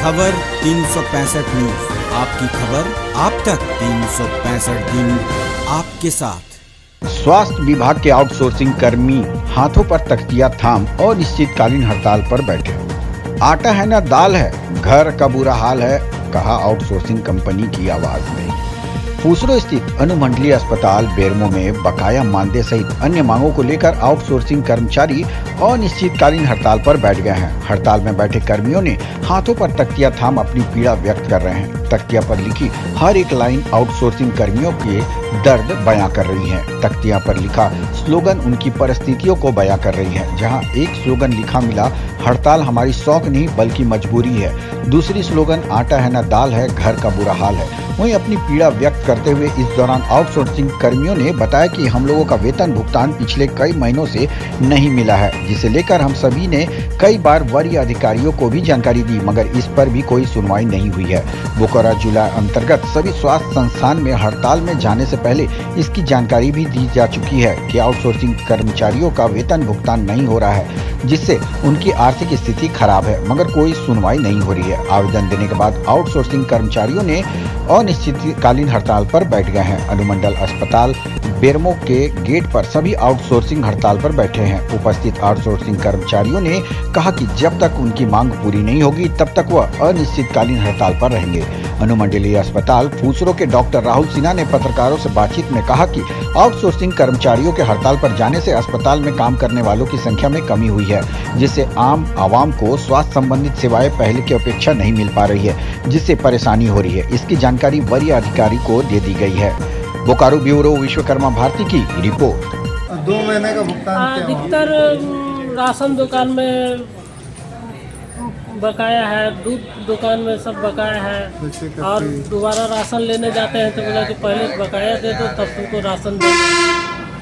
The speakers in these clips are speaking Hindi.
खबर 365 न्यूज, आपकी खबर आप तक 365 दिन आपके साथ। स्वास्थ्य विभाग के आउटसोर्सिंग कर्मी हाथों पर तख्तियां थाम अनिश्चितकालीन हड़ताल पर बैठे। आटा है ना दाल है, घर का बुरा हाल है, कहा आउटसोर्सिंग कंपनी की आवाज में। फूसरो स्थित अनुमंडलीय अस्पताल बेरमो में बकाया मानदेय सहित अन्य मांगों को लेकर आउटसोर्सिंग कर्मचारी अनिश्चितकालीन हड़ताल पर बैठ गए हैं। हड़ताल में बैठे कर्मियों ने हाथों पर तख्तियां थाम अपनी पीड़ा व्यक्त कर रहे हैं। तख्तिया पर लिखी हर एक लाइन आउटसोर्सिंग कर्मियों के दर्द बयां कर रही है। तख्तिया पर लिखा स्लोगन उनकी परिस्थितियों को बयां कर रही है। जहां एक स्लोगन लिखा मिला, हड़ताल हमारी शौक नहीं बल्कि मजबूरी है। दूसरी स्लोगन आटा है ना दाल है, घर का बुरा हाल है। वहीं अपनी पीड़ा व्यक्त करते हुए इस दौरान आउटसोर्सिंग कर्मियों ने बताया कि हम लोगों का वेतन भुगतान पिछले कई महीनों से नहीं मिला है, जिसे लेकर हम सभी ने कई बार वरीय अधिकारियों को भी जानकारी दी, मगर इस पर भी कोई सुनवाई नहीं हुई है। बोकारो जिला अंतर्गत सभी स्वास्थ्य संस्थान में हड़ताल में जाने से पहले इसकी जानकारी भी दी जा चुकी है कि आउटसोर्सिंग कर्मचारियों का वेतन भुगतान नहीं हो रहा है, जिससे उनकी आर्थिक स्थिति खराब है, मगर कोई सुनवाई नहीं हो रही है। आवेदन देने के बाद आउटसोर्सिंग कर्मचारियों ने अनिश्चितकालीन हड़ताल पर बैठ गए हैं। अनुमंडल अस्पताल बेरमो के गेट पर सभी आउटसोर्सिंग हड़ताल पर बैठे हैं। उपस्थित आउटसोर्सिंग कर्मचारियों ने कहा कि जब तक उनकी मांग पूरी नहीं होगी तब तक वह अनिश्चितकालीन हड़ताल पर रहेंगे। अनुमंडलीय अस्पताल फूसरो के डॉक्टर राहुल सिन्हा ने पत्रकारों से बातचीत में कहा कि आउटसोर्सिंग कर्मचारियों के हड़ताल पर जाने से अस्पताल में काम करने वालों की संख्या में कमी हुई है, जिससे आम आवाम को स्वास्थ्य संबंधित सेवाएं पहले की अपेक्षा नहीं मिल पा रही है, जिससे परेशानी हो रही है। इसकी जानकारी वरीय अधिकारी को दे दी गई है। बोकारो ब्यूरो विश्वकर्मा भारती की रिपोर्ट। 2 महीने का भुगतान अधिकतर राशन दुकान में बकाया है, दूध दुकान में सब बकाया है, और दोबारा राशन लेने जाते हैं तो बोला कि पहले बकाया दे दो तब तुमको राशन दे।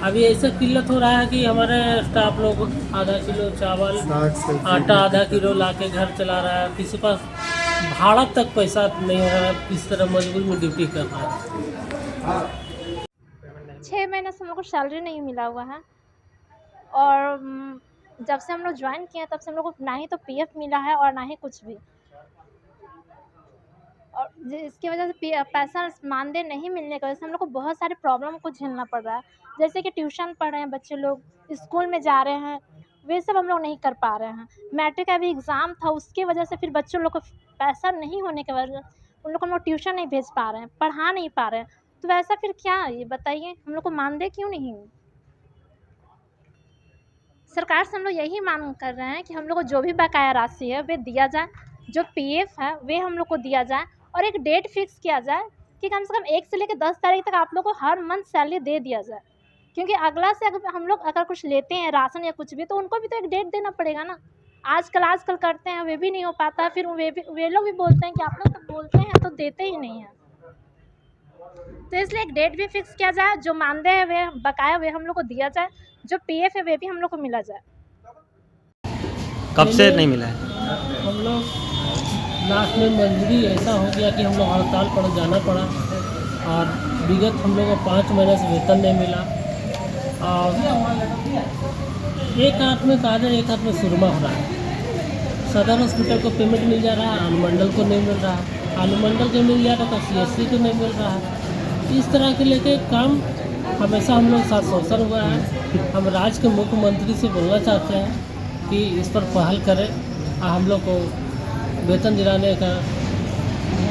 अभी ऐसे किल्लत हो रहा है कि हमारे स्टाफ लोग आधा किलो चावल आटा आधा किलो ला के घर चला रहा है, किसी पास भाड़ा तक पैसा नहीं हो रहा है, किस तरह मजबूरी में ड्यूटी कर रहा है। 6 महीने से हम लोग को सैलरी नहीं मिला हुआ है, और जब से हम लोग ज्वाइन किए तब से हम लोग को ना ही तो पीएफ मिला है और ना ही कुछ भी, और इसकी वजह से पैसा मानदेय नहीं मिलने की वजह से हम लोग को बहुत सारे प्रॉब्लम को झेलना पड़ रहा है। जैसे कि ट्यूशन पढ़ रहे हैं बच्चे लोग, स्कूल में जा रहे हैं, वे सब हम लोग नहीं कर पा रहे हैं। मैट्रिक का भी एग्ज़ाम था, उसकी वजह से फिर बच्चों लोग को पैसा नहीं होने की वजह उन लोग को हम लोग ट्यूशन नहीं भेज पा रहे हैं, पढ़ा नहीं पा रहे हैं। तो वैसा फिर क्या, ये बताइए, हम लोग को मानदेय क्यों नहीं? सरकार से हम लोग यही मांग कर रहे हैं कि हम लोग को जो भी बकाया राशि है वे दिया जाए, जो पीएफ है वे हम लोग को दिया जाए, और एक डेट फिक्स किया जाए कि कम से कम 1 से लेकर 10 तारीख तक आप लोग को हर मंथ सैलरी दे दिया जाए। क्योंकि अगला से अगर हम लोग कुछ लेते हैं राशन या कुछ भी, तो उनको भी तो एक डेट देना पड़ेगा ना। आजकल करते हैं, वे भी नहीं हो पाता, फिर वे लोग भी बोलते हैं कि आप लोग तो बोलते हैं तो देते ही नहीं हैं। तो इसलिए एक डेट भी फिक्स किया जाए, जो मानदेय है वे बकाया वे हम लोग को दिया जाए, जो पीएफ है वे भी हम लोग को मिला जाए। कब से नहीं मिला है? हम लोग लास्ट में मजबूरी ऐसा हो गया कि हम लोग हड़ताल पर जाना पड़ा, और विगत हम लोग को 5 महीने से वेतन नहीं मिला, और एक हाथ में कागज एक हाथ में सुरमा हो रहा है। सदर हॉस्पिटल को पेमेंट मिल जा रहा है, अनुमंडल को नहीं मिल रहा, अनुमंडल को मिल जा रहा तो सीएससी को नहीं मिल रहा। इस तरह के लेके काम हमेशा हम लोग साथ शोषण हुआ है। हम राज्य के मुख्यमंत्री से बोलना चाहते हैं कि इस पर पहल करें, और हम लोग को वेतन दिलाने का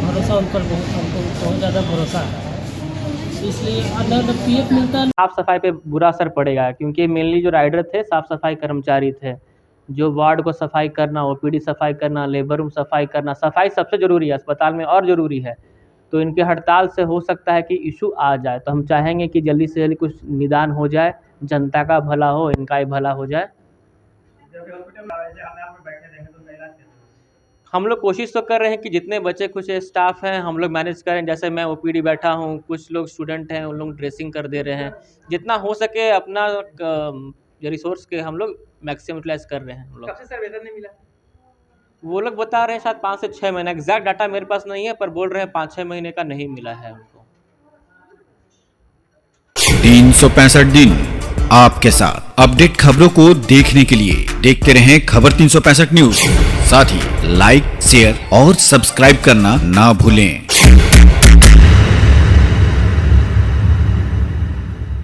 भरोसा उन पर हमको बहुत ज़्यादा भरोसा है। इसलिए अगर पीएफ मिलता है, साफ सफाई पे बुरा असर पड़ेगा, क्योंकि मेनली जो राइडर थे साफ सफाई कर्मचारी थे, जो वार्ड को सफाई करना, ओपीडी सफाई करना, लेबर रूम सफाई करना, सफाई सबसे ज़रूरी है, अस्पताल में और ज़रूरी है। तो इनके हड़ताल से हो सकता है कि इशू आ जाए, तो हम चाहेंगे कि जल्दी से जल्दी कुछ निदान हो जाए, जनता का भला हो, इनका ही भला हो जाए। हम लोग कोशिश तो कर रहे हैं कि जितने बच्चे कुछ स्टाफ हैं हम लोग मैनेज करें। जैसे मैं ओपीडी बैठा हूँ, कुछ लोग स्टूडेंट हैं, उन लोग ड्रेसिंग कर दे रहे हैं, जितना हो सके अपना रिसोर्स के हम लोग मैक्सिमम यूटिलाइज कर रहे हैं। हम लोग कब से सर वेतन नहीं मिला? वो लोग बता रहे हैं शायद 5 से 6 महीना, एग्जैक्ट डाटा मेरे पास नहीं है, पर बोल रहे हैं 5-6 महीने का नहीं मिला है उनको। 365 दिन आपके साथ। अपडेट खबरों को देखने के लिए देखते रहें खबर 365 न्यूज। साथ ही लाइक, शेयर और सब्सक्राइब करना ना भूलें।